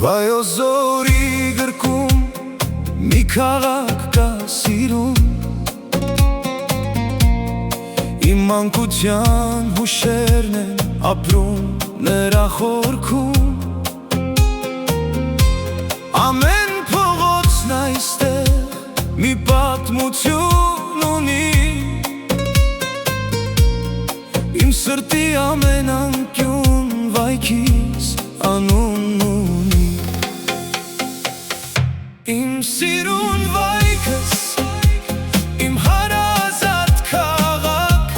Վայոզորի գրկում մի քաղաք կա սիրում, իմ մանկության հուշերն են ապրում նրա խորքում, ամեն փողոցն այստեղ մի պատմություն ունի, իմ սրտի ամեն անկյուն վայքիս անուն ունի, իմ սիրուն վայքս, իմ հարազատ քաղաք,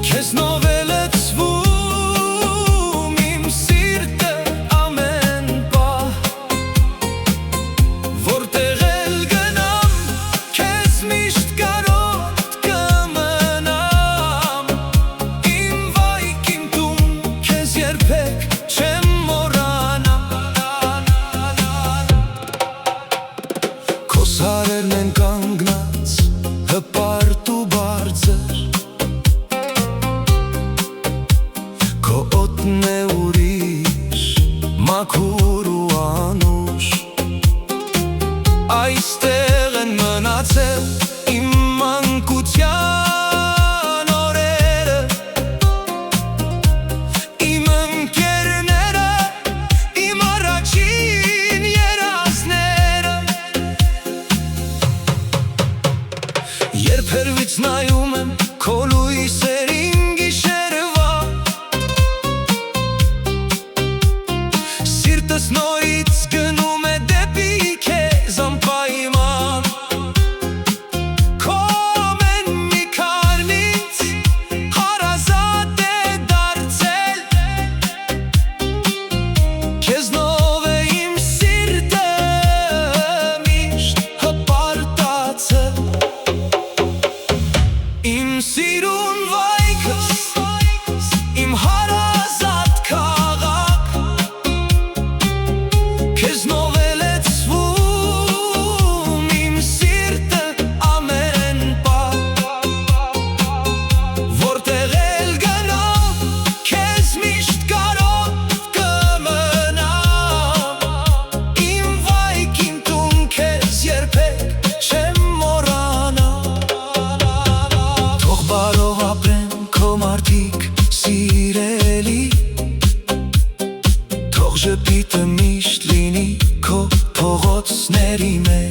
քեզնով է լցվում իմ սիրտը ամեն պահ, որտեղ էլ գնամ, քեզ միշտ կարոտ կմնամ, իմ վայք, իմ տուն, քեզ երբեք չեմ մոռանա, քո սարերն են կանգնած հպարտ ու բարձր, քո օդն է ուրիշ, մաքուր ու անուշ, այստեղ են մնացել իմ մանկության օրերը, իմ ընկերները, իմ առաջին երազները, երբ հեռվից նայում եմ քո լույսերին գիշերվա, սիրտս նորից գնում է դեպի քեզ անպայման, քո ամեն մի քարն ինձ հարազատ է դարձել, քեզնով է իմ սիրտը միշտ հպարտացել, իմ սիրուն վայքս, իմ հարազատ քաղաք, քեզնով է լցվում իմ սիրտը ամեն պահ, որտեղ էլ գնամ, քեզ միշտ կարոտ կմնամ, իմ վայք, իմ տուն, քեզ երբեք չեմ մոռանա, թող բարով ապրեն քո մարդիկ սիրելի, թող ժպիտը միշտ լինի քո փողոցների մեջ,